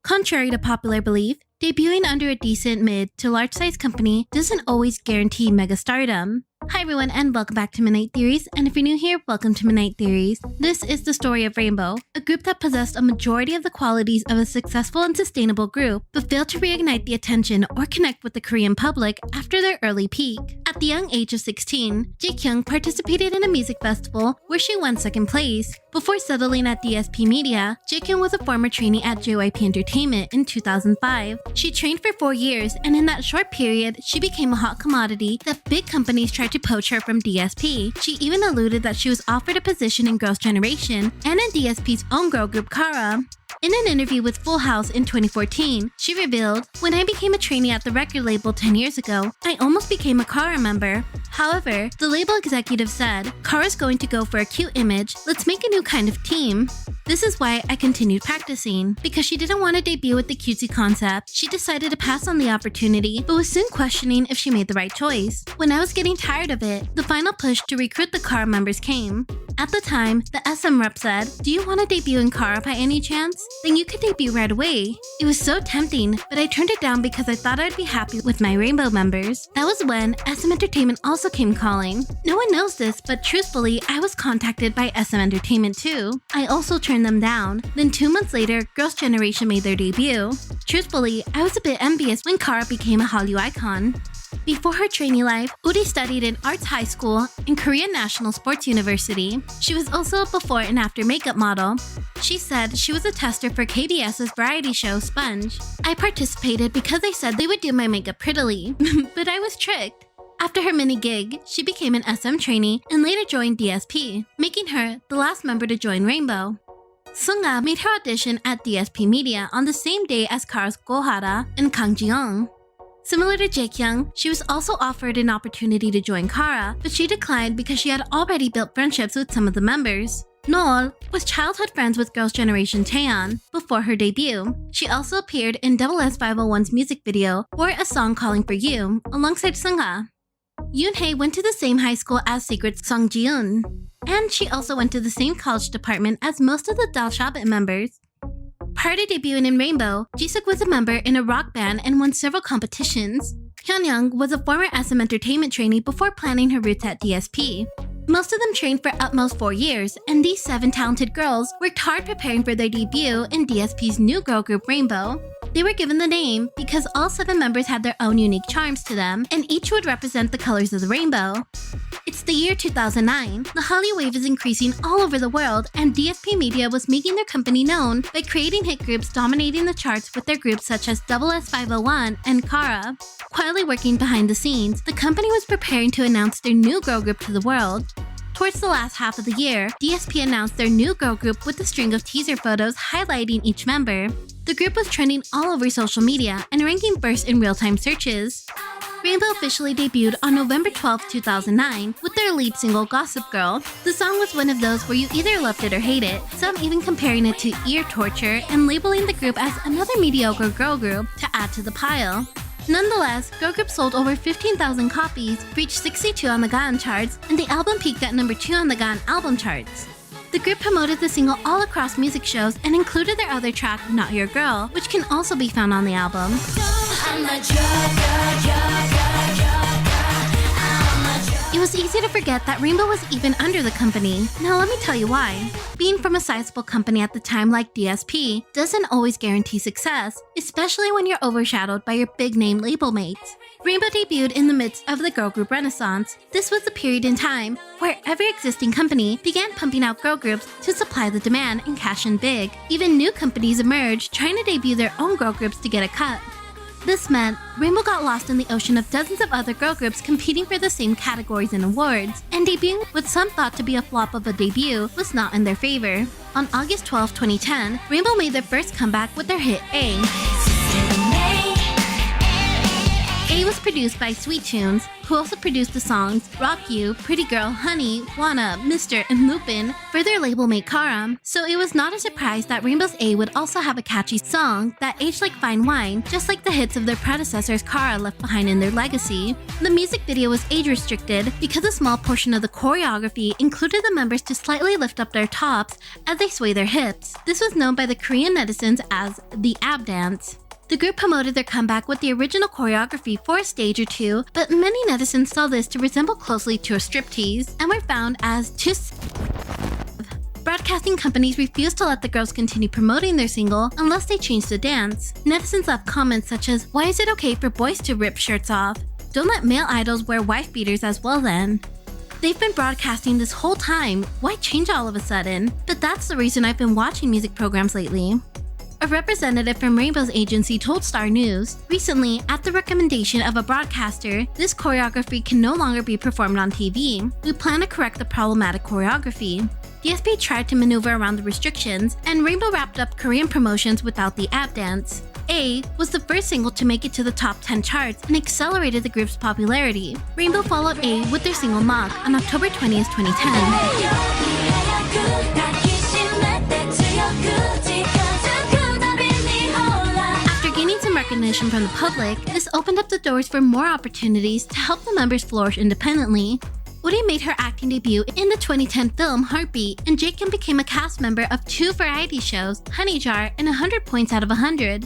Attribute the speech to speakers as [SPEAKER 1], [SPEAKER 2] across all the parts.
[SPEAKER 1] Contrary to popular belief, debuting under a decent mid to large-size company doesn't always guarantee mega stardom. Hi everyone and welcome back to Midnight Theories, and if you're new here, welcome to Midnight Theories. This is the story of Rainbow, a group that possessed a majority of the qualities of a successful and sustainable group, but failed to reignite the attention or connect with the Korean public after their early peak. At the young age of 16, Jae-kyung participated in a music festival where she won second place. Before settling at DSP Media, Jae-kyung was a former trainee at JYP Entertainment in 2005. She trained for 4 years, and in that short period, she became a hot commodity that big companies tried to poach her from DSP. She even alluded that she was offered a position in Girls' Generation and in DSP's own girl group Kara. In an interview with Full House in 2014, she revealed, "When I became a trainee at the record label 10 years ago, I almost became a Kara member. However, the label executive said, Kara's going to go for a cute image, let's make a new kind of team. This is why I continued practicing. Because she didn't want to debut with the cutesy concept, she decided to pass on the opportunity, but was soon questioning if she made the right choice. When I was getting tired of it, the final push to recruit the Kara members came. At the time, the SM rep said, 'Do you want to debut in Kara by any chance? Then you could debut right away.' It was so tempting, but I turned it down because I thought I'd be happy with my Rainbow members. That was when SM Entertainment also came calling. No one knows this, but truthfully, I was contacted by SM Entertainment too. I also turned them down. Then 2 months later, Girls' Generation made their debut. Truthfully, I was a bit envious when Kara became a Hallyu icon." Before her trainee life, Uri studied in Arts High School and Korean National Sports University. She was also a before and after makeup model. She said she was a tester for KBS's variety show Sponge. "I participated because they said they would do my makeup prettily, but I was tricked." After her mini gig, she became an SM trainee and later joined DSP, making her the last member to join Rainbow. Sunga made her audition at DSP Media on the same day as Kara's Gohara and Kang Ji-young. Similar to Jae-kyung, she was also offered an opportunity to join Kara, but she declined because she had already built friendships with some of the members. Noel was childhood friends with Girls' Generation Taeyeon before her debut. She also appeared in SS501's music video for A Song Calling for You alongside Sunga. Yoonhae went to the same high school as Secret Song Ji-eun, and she also went to the same college department as most of the Dalshabet members. Prior to debuting in Rainbow, Jisuk was a member in a rock band and won several competitions. Hyunyoung was a former SM Entertainment trainee before planning her roots at DSP. Most of them trained for at most 4 years, and these 7 talented girls worked hard preparing for their debut in DSP's new girl group Rainbow. They were given the name because all 7 members had their own unique charms to them, and each would represent the colors of the rainbow. It's the year 2009. The Hallyu wave is increasing all over the world, and DSP Media was making their company known by creating hit groups dominating the charts with their groups such as SS501 and Kara. Quietly working behind the scenes, the company was preparing to announce their new girl group to the world. Towards the last half of the year, DSP announced their new girl group with a string of teaser photos highlighting each member. The group was trending all over social media and ranking first in real-time searches. Rainbow officially debuted on November 12, 2009 with their lead single Gossip Girl. The song was one of those where you either loved it or hate it, some even comparing it to ear torture and labeling the group as another mediocre girl group to add to the pile. Nonetheless, girl group sold over 15,000 copies, reached 62 on the Gaon charts, and the album peaked at number 2 on the Gaon album charts. The group promoted the single all across music shows and included their other track, Not Your Girl, which can also be found on the album. It was easy to forget that Rainbow was even under the company. Now let me tell you why. Being from a sizable company at the time like DSP doesn't always guarantee success, especially when you're overshadowed by your big-name label mates. Rainbow debuted in the midst of the girl group renaissance. This was the period in time where every existing company began pumping out girl groups to supply the demand and cash in big. Even new companies emerged trying to debut their own girl groups to get a cut. This meant Rainbow got lost in the ocean of dozens of other girl groups competing for the same categories and awards, and debuting what some thought to be a flop of a debut was not in their favor. On August 12, 2010, Rainbow made their first comeback with their hit A. A was produced by Sweet Tunes, who also produced the songs Rock You, Pretty Girl, Honey, Wanna, Mr., and Lupin for their label mate Karam, so it was not a surprise that Rainbow's A would also have a catchy song that aged like fine wine, just like the hits of their predecessors Kara left behind in their legacy. The music video was age restricted because a small portion of the choreography included the members to slightly lift up their tops as they sway their hips. This was known by the Korean netizens as the ab dance. The group promoted their comeback with the original choreography for a stage or two, but many netizens saw this to resemble closely to a striptease and were found as too. Broadcasting companies refused to let the girls continue promoting their single unless they changed the dance. Netizens left comments such as, "Why is it okay for boys to rip shirts off? Don't let male idols wear wife beaters as well then." They've been broadcasting this whole time, why change all of a sudden? But that's the reason I've been watching music programs lately. A representative from Rainbow's agency told Star News, recently, at the recommendation of a broadcaster, this choreography can no longer be performed on TV. We plan to correct the problematic choreography. DSP tried to maneuver around the restrictions, and Rainbow wrapped up Korean promotions without the ab dance. A was the first single to make it to the top 10 charts and accelerated the group's popularity. Rainbow followed A with their single Mock on October 20th, 2010. Recognition from the public, this opened up the doors for more opportunities to help the members flourish independently. Uri made her acting debut in the 2010 film Heartbeat, and Jaekyung became a cast member of 2 variety shows, Honey Jar and 100 Points Out of 100.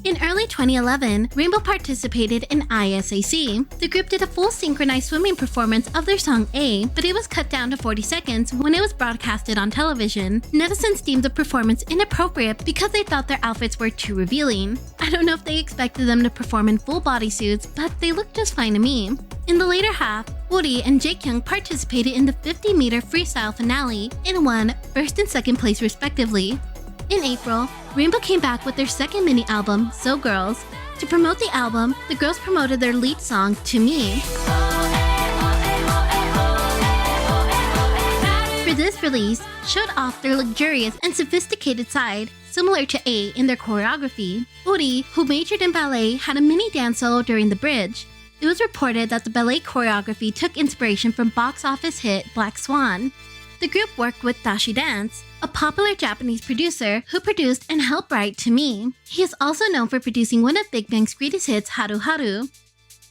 [SPEAKER 1] In early 2011, Rainbow participated in ISAC. The group did a full synchronized swimming performance of their song A, but it was cut down to 40 seconds when it was broadcasted on television. Netizens deemed the performance inappropriate because they thought their outfits were too revealing. I don't know if they expected them to perform in full bodysuits, but they looked just fine to me. In the later half, Uri and Jaekyung participated in the 50-meter freestyle finale and won first and second place respectively. In April, Rainbow came back with their second mini-album, So Girls. To promote the album, the girls promoted their lead song, To Me. For this release, showed off their luxurious and sophisticated side, similar to A in their choreography. Uri, who majored in ballet, had a mini dance solo during the bridge. It was reported that the ballet choreography took inspiration from box office hit Black Swan. The group worked with Dashi Dance, a popular Japanese producer who produced and helped write To Me. He is also known for producing one of Big Bang's greatest hits, Haru Haru.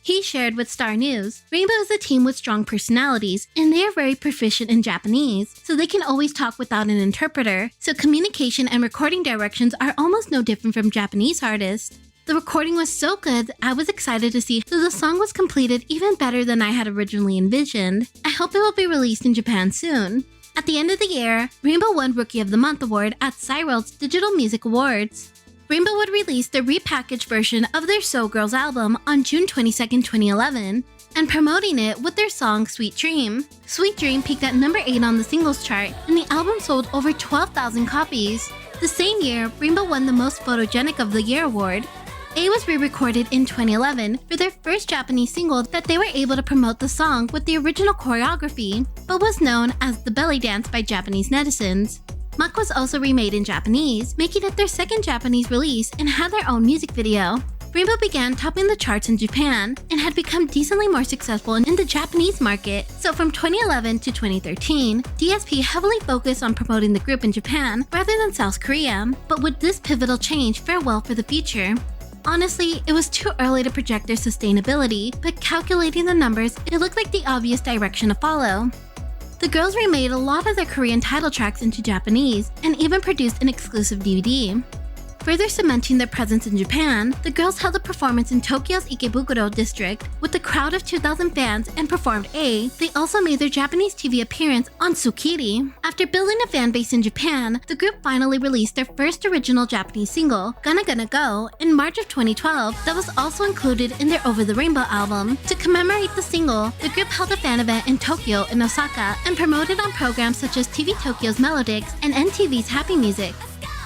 [SPEAKER 1] He shared with Star News, Rainbow is a team with strong personalities, and they are very proficient in Japanese, so they can always talk without an interpreter, so communication and recording directions are almost no different from Japanese artists. The recording was so good that I was excited to see that the song was completed even better than I had originally envisioned. I hope it will be released in Japan soon. At the end of the year, Rainbow won Rookie of the Month award at Cyworld's Digital Music Awards. Rainbow would release the repackaged version of their So Girls album on June 22, 2011, and promoting it with their song Sweet Dream. Sweet Dream peaked at number 8 on the singles chart, and the album sold over 12,000 copies. The same year, Rainbow won the Most Photogenic of the Year award. A was re-recorded in 2011 for their first Japanese single that they were able to promote the song with the original choreography, but was known as the belly dance by Japanese netizens. Mock was also remade in Japanese, making it their second Japanese release and had their own music video. Rainbow began topping the charts in Japan and had become decently more successful in the Japanese market, so from 2011 to 2013, DSP heavily focused on promoting the group in Japan rather than South Korea. But would this pivotal change fare well for the future? Honestly, it was too early to project their sustainability, but calculating the numbers, it looked like the obvious direction to follow. The girls remade a lot of their Korean title tracks into Japanese and even produced an exclusive DVD. Further cementing their presence in Japan, the girls held a performance in Tokyo's Ikebukuro district with a crowd of 2,000 fans and performed A. They also made their Japanese TV appearance on Tsukiri. After building a fan base in Japan, the group finally released their first original Japanese single, Gonna Gonna Go, in March of 2012 that was also included in their Over the Rainbow album. To commemorate the single, the group held a fan event in Tokyo and Osaka and promoted on programs such as TV Tokyo's Melodix and NTV's Happy Music.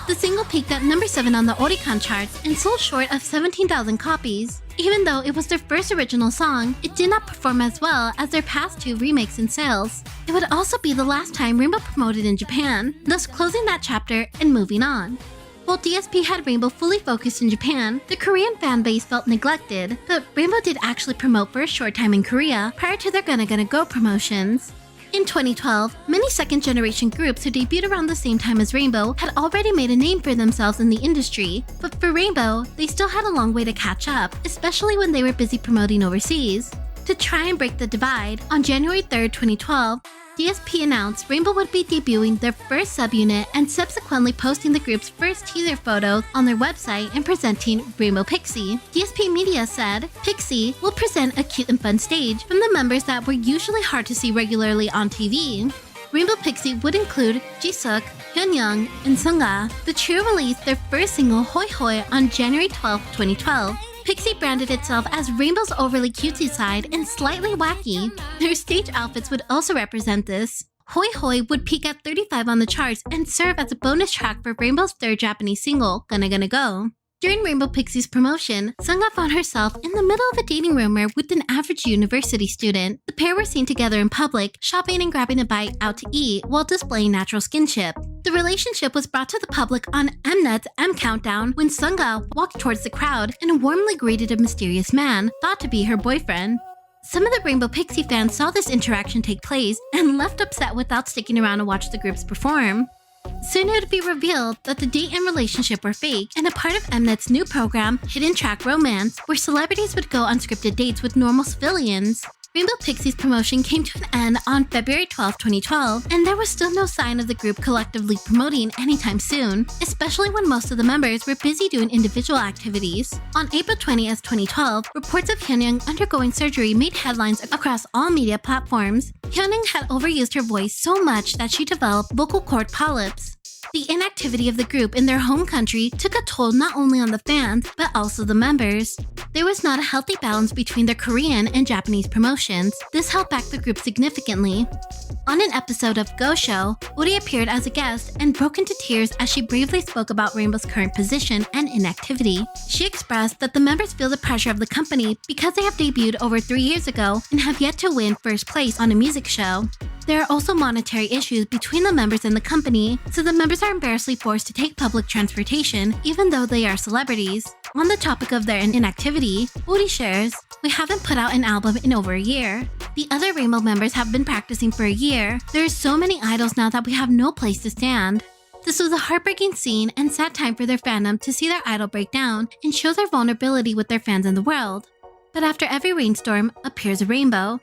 [SPEAKER 1] The single peaked at number 7 on the Oricon charts and sold short of 17,000 copies. Even though it was their first original song, it did not perform as well as their past 2 remakes in sales. It would also be the last time Rainbow promoted in Japan, thus closing that chapter and moving on. While DSP had Rainbow fully focused in Japan, the Korean fanbase felt neglected, but Rainbow did actually promote for a short time in Korea prior to their Gonna Gonna Go promotions. In 2012, many second-generation groups who debuted around the same time as Rainbow had already made a name for themselves in the industry, but for Rainbow, they still had a long way to catch up, especially when they were busy promoting overseas. To try and break the divide, on January 3, 2012, DSP announced Rainbow would be debuting their first subunit and subsequently posting the group's first teaser photos on their website and presenting Rainbow Pixie. DSP Media said, "Pixie will present a cute and fun stage from the members that were usually hard to see regularly on TV." Rainbow Pixie would include Jisuk, Hyunyoung, and Sunga. The trio released their first single Hoi Hoi on January 12, 2012. Pixie branded itself as Rainbow's overly cutesy side and slightly wacky. Their stage outfits would also represent this. Hoi Hoi would peak at 35 on the charts and serve as a bonus track for Rainbow's third Japanese single, Gonna Gonna Go. During Rainbow Pixie's promotion, Sunga found herself in the middle of a dating rumor with an average university student. The pair were seen together in public, shopping and grabbing a bite out to eat while displaying natural skinship. The relationship was brought to the public on Mnet's M Countdown when Sunga walked towards the crowd and warmly greeted a mysterious man, thought to be her boyfriend. Some of the Rainbow Pixie fans saw this interaction take place and left upset without sticking around to watch the groups perform. Soon it would be revealed that the date and relationship were fake and a part of Mnet's new program, Hidden Track Romance, where celebrities would go on scripted dates with normal civilians. Rainbow Pixie's promotion came to an end on February 12, 2012, and there was still no sign of the group collectively promoting anytime soon, especially when most of the members were busy doing individual activities. On April 20, 2012, reports of Hyunyoung undergoing surgery made headlines across all media platforms. Hyunyoung had overused her voice so much that she developed vocal cord polyps. The inactivity of the group in their home country took a toll not only on the fans, but also the members. There was not a healthy balance between their Korean and Japanese promotions. This held back the group significantly. On an episode of Go Show, Uri appeared as a guest and broke into tears as she bravely spoke about Rainbow's current position and inactivity. She expressed that the members feel the pressure of the company because they have debuted over 3 years ago and have yet to win first place on a music show. There are also monetary issues between the members and the company, so the members are embarrassingly forced to take public transportation even though they are celebrities. On the topic of their inactivity, Uri shares, "We haven't put out an album in over a year. The other Rainbow members have been practicing for a year. There are so many idols now that we have no place to stand." This was a heartbreaking scene and sad time for their fandom to see their idol break down and show their vulnerability with their fans in the world. But after every rainstorm appears a rainbow.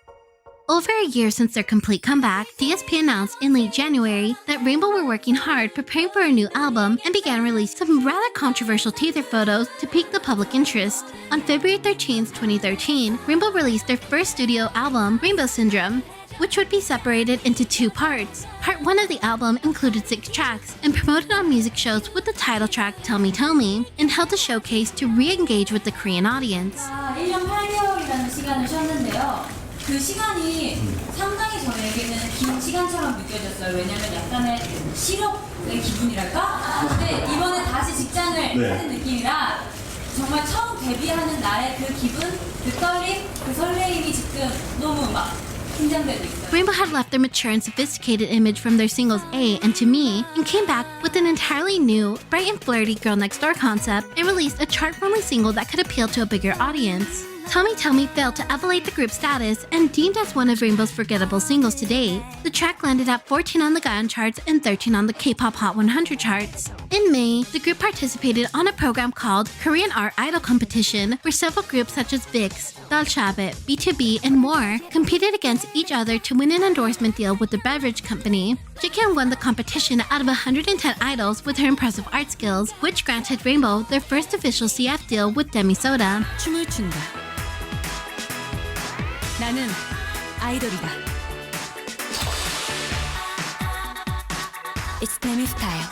[SPEAKER 1] Over a year since their complete comeback, DSP announced in late January that Rainbow were working hard preparing for a new album and began releasing some rather controversial teaser photos to pique the public interest. On February 13, 2013, Rainbow released their first studio album, Rainbow Syndrome, which would be separated into 2 parts. Part 1 of the album included 6 tracks and promoted on music shows with the title track Tell Me Tell Me, and held a showcase to re-engage with the Korean audience.
[SPEAKER 2] 1년 8개월이라는 시간을 쉬었는데요. 그 시간이 상당히 저에게는 긴 시간처럼 느껴졌어요. 왜냐면 약간의 실업의 기분이랄까? 근데 이번에 다시 직장을 하는 느낌이라 정말 처음 데뷔하는 날의 그 기분, 그 떨림, 그 설레임이 지금 너무 막 긴장되고 있어요.
[SPEAKER 1] Rainbow had left their mature and sophisticated image from their singles A and To Me and came back with an entirely new, bright and flirty Girl Next Door concept and released a chart-friendly single that could appeal to a bigger audience. Tell Me failed to elevate the group's status and deemed as one of Rainbow's forgettable singles to date. The track landed at 14 on the Gaon charts and 13 on the K-pop Hot 100 charts. In May, the group participated on a program called Korean Art Idol Competition, where several groups such as VIX, Dalshabet, B2B, and more competed against each other to win an endorsement deal with the beverage company. Jikyung won the competition out of 110 idols with her impressive art skills, which granted Rainbow their first official CF deal with Demi Soda.
[SPEAKER 3] 춤을 춘다. 나는 아이돌이다. It's Demi style.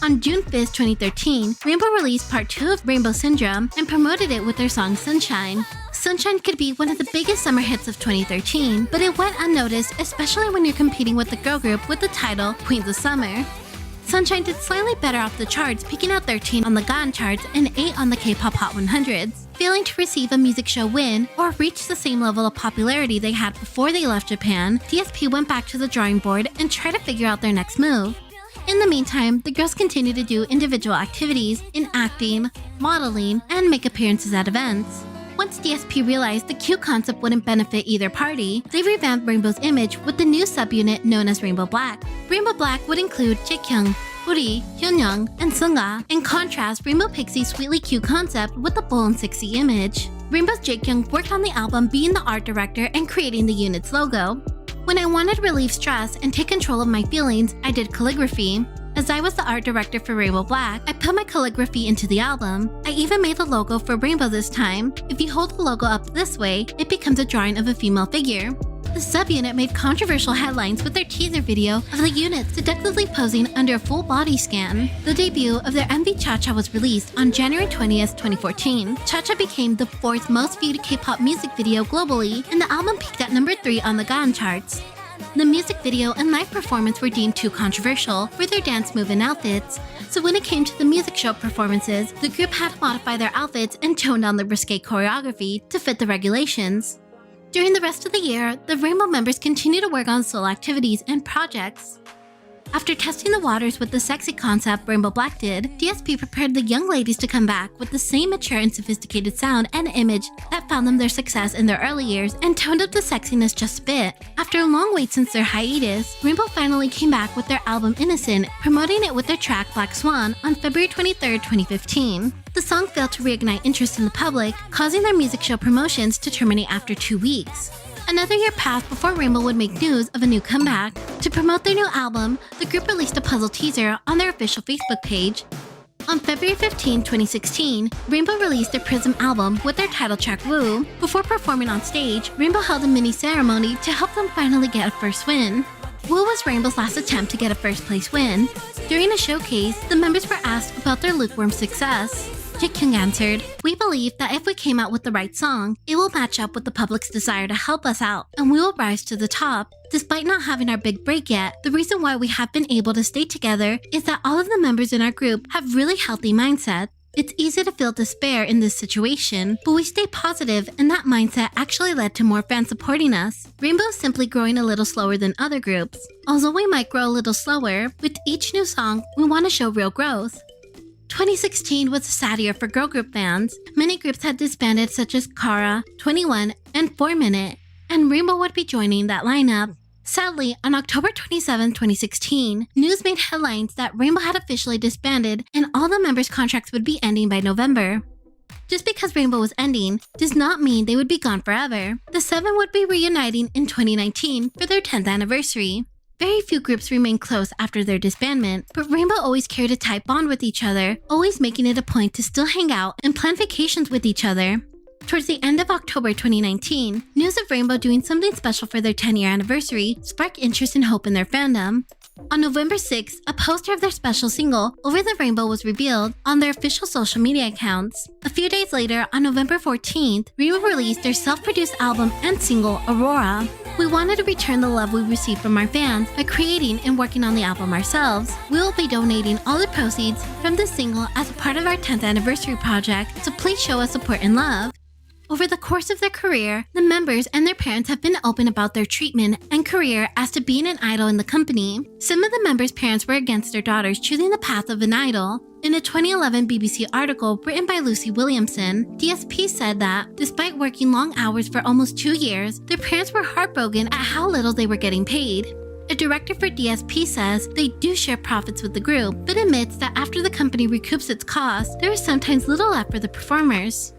[SPEAKER 1] On June 5th, 2013, Rainbow released part 2 of Rainbow Syndrome and promoted it with their song Sunshine. Sunshine could be one of the biggest summer hits of 2013, but it went unnoticed, especially when you're competing with the girl group with the title Queens of Summer. Sunshine did slightly better off the charts, peaking at 13 on the Gaon charts and 8 on the K-pop Hot 100s. Failing to receive a music show win or reach the same level of popularity they had before they left Japan, DSP went back to the drawing board and tried to figure out their next move. In the meantime, the girls continue to do individual activities in acting, modeling, and make appearances at events. Once DSP realized the cute concept wouldn't benefit either party, they revamped Rainbow's image with the new subunit known as Rainbow Black. Rainbow Black would include Jaekyung, Uri, Hyunyoung, and Sunga. In contrast, Rainbow Pixie's sweetly cute concept with the bold and sexy image. Rainbow's Jaekyung worked on the album being the art director and creating the unit's logo. When I wanted to relieve stress and take control of my feelings, I did calligraphy. As I was the art director for Rainbow Black, I put my calligraphy into the album. I even made the logo for Rainbow this time. If you hold the logo up this way, it becomes a drawing of a female figure. The subunit made controversial headlines with their teaser video of the unit seductively posing under a full body scan. The debut of their MV Cha-Cha was released on January 20th, 2014. Cha-Cha became the 4th most viewed K-pop music video globally, and the album peaked at number 3 on the Gaon charts. The music video and live performance were deemed too controversial for their dance move and outfits, so when it came to the music show performances, the group had to modify their outfits and tone down the risque choreography to fit the regulations. During the rest of the year, the Rainbow members continued to work on solo activities and projects. After testing the waters with the sexy concept Rainbow Black did, DSP prepared the young ladies to come back with the same mature and sophisticated sound and image that found them their success in their early years and toned up the sexiness just a bit. After a long wait since their hiatus, Rainbow finally came back with their album Innocent, promoting it with their track Black Swan on February 23, 2015. The song failed to reignite interest in the public, causing their music show promotions to terminate after 2 weeks. Another year passed before Rainbow would make news of a new comeback. To promote their new album, the group released a puzzle teaser on their official Facebook page. On February 15, 2016, Rainbow released their Prism album with their title track Woo. Before performing on stage, Rainbow held a mini ceremony to help them finally get a first win. Woo was Rainbow's last attempt to get a first place win. During a showcase, the members were asked about their lukewarm success. Jaekyung answered, "We believe that if we came out with the right song, it will match up with the public's desire to help us out, and we will rise to the top. Despite not having our big break yet, the reason why we have been able to stay together is that all of the members in our group have really healthy mindsets. It's easy to feel despair in this situation, but we stay positive, and that mindset actually led to more fans supporting us. Rainbow is simply growing a little slower than other groups. Although we might grow a little slower, with each new song, we want to show real growth." 2016 was a sad year for girl group fans. Many groups had disbanded, such as Kara, 21, and 4 Minute, and Rainbow would be joining that lineup. Sadly, on October 27, 2016, news made headlines that Rainbow had officially disbanded and all the members' contracts would be ending by November. Just because Rainbow was ending does not mean they would be gone forever. The 7 would be reuniting in 2019 for their 10th anniversary. Very few groups remained close after their disbandment, but Rainbow always carried a tight bond with each other, always making it a point to still hang out and plan vacations with each other. Towards the end of October 2019, news of Rainbow doing something special for their 10-year anniversary sparked interest and hope in their fandom. On November 6th, a poster of their special single, Over the Rainbow, was revealed on their official social media accounts. A few days later, on November 14th, Rainbow released their self-produced album and single, Aurora. We wanted to return the love we received from our fans by creating and working on the album ourselves. We will be donating all the proceeds from this single as a part of our 10th anniversary project, so please show us support and love. Over the course of their career, the members and their parents have been open about their treatment and career as to being an idol in the company. Some of the members' parents were against their daughters choosing the path of an idol. In a 2011 BBC article written by Lucy Williamson, DSP said that, despite working long hours for almost 2 years, their parents were heartbroken at how little they were getting paid. A director for DSP says they do share profits with the group, but admits that after the company recoups its costs, there is sometimes little left for the performers.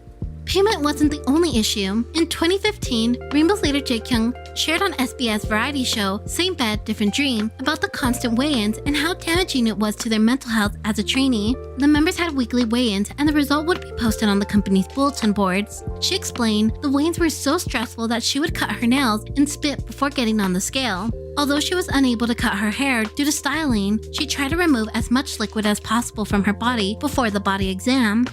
[SPEAKER 1] Payment wasn't the only issue. In 2015, Rainbow's leader Jaekyung shared on SBS variety show Same Bed, Different Dream about the constant weigh-ins and how damaging it was to their mental health as a trainee. The members had weekly weigh-ins and the result would be posted on the company's bulletin boards. She explained the weigh-ins were so stressful that she would cut her nails and spit before getting on the scale. Although she was unable to cut her hair due to styling, she tried to remove as much liquid as possible from her body before the body exam.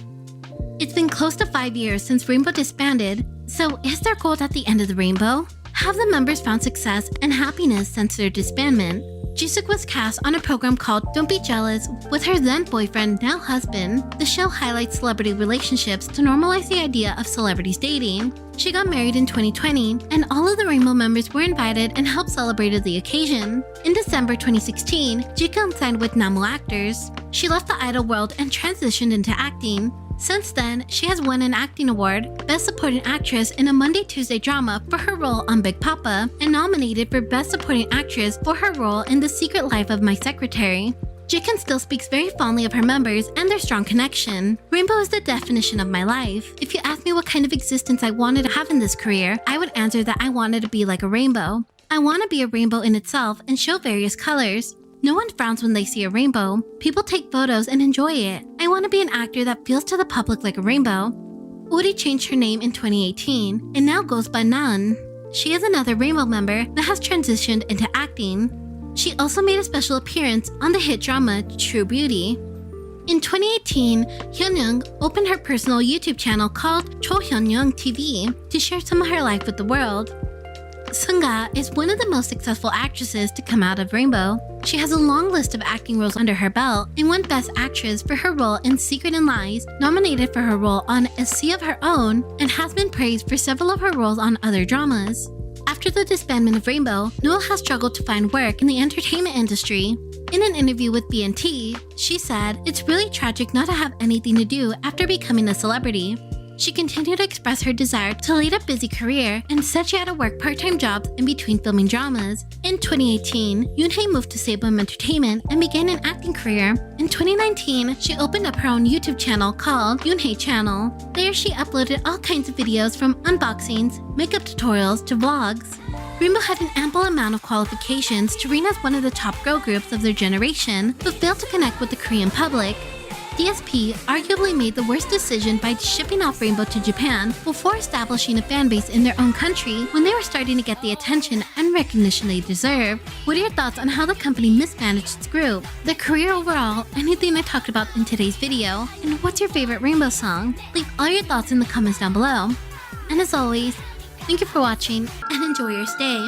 [SPEAKER 1] It's been close to 5 years since Rainbow disbanded, so is there gold at the end of the rainbow? Have the members found success and happiness since their disbandment? Jisuk was cast on a program called Don't Be Jealous with her then boyfriend, now husband. The show highlights celebrity relationships to normalize the idea of celebrities dating. She got married in 2020, and all of the Rainbow members were invited and helped celebrate the occasion. In December 2016, Jikun signed with Namu Actors. She left the idol world and transitioned into acting. Since then, she has won an acting award, Best Supporting Actress in a Monday-Tuesday drama for her role on Big Papa, and nominated for Best Supporting Actress for her role in The Secret Life of My Secretary. Jikun still speaks very fondly of her members and their strong connection. Rainbow is the definition of my life. If you ask me what kind of existence I wanted to have in this career, I would answer that I wanted to be like a rainbow. I want to be a rainbow in itself and show various colors. No one frowns when they see a rainbow. People take photos and enjoy it. I want to be an actor that feels to the public like a rainbow. Uri changed her name in 2018 and now goes by Nan. She is another rainbow member that has transitioned into acting. She also made a special appearance on the hit drama True Beauty. In 2018, Hyunyoung opened her personal YouTube channel called Cho Hyunyoung TV to share some of her life with the world. Sunga is one of the most successful actresses to come out of Rainbow. She has a long list of acting roles under her belt and won Best Actress for her role in Secret and Lies, nominated for her role on A Sea of Her Own, and has been praised for several of her roles on other dramas. After the disbandment of Rainbow, Noel has struggled to find work in the entertainment industry. In an interview with BNT, she said, "It's really tragic not to have anything to do after becoming a celebrity." She continued to express her desire to lead a busy career and said she had to work part-time jobs in between filming dramas. In 2018, Yoonhae moved to Saebum Entertainment and began an acting career. In 2019, she opened up her own YouTube channel called Yoonhae Channel. There she uploaded all kinds of videos from unboxings, makeup tutorials to vlogs. Rainbow had an ample amount of qualifications to reign as one of the top girl groups of their generation, but failed to connect with the Korean public. DSP arguably made the worst decision by shipping off Rainbow to Japan before establishing a fanbase in their own country when they were starting to get the attention and recognition they deserve. What are your thoughts on how the company mismanaged its group, their career overall, anything I talked about in today's video, and what's your favorite Rainbow song? Leave all your thoughts in the comments down below. And as always, thank you for watching and enjoy your stay.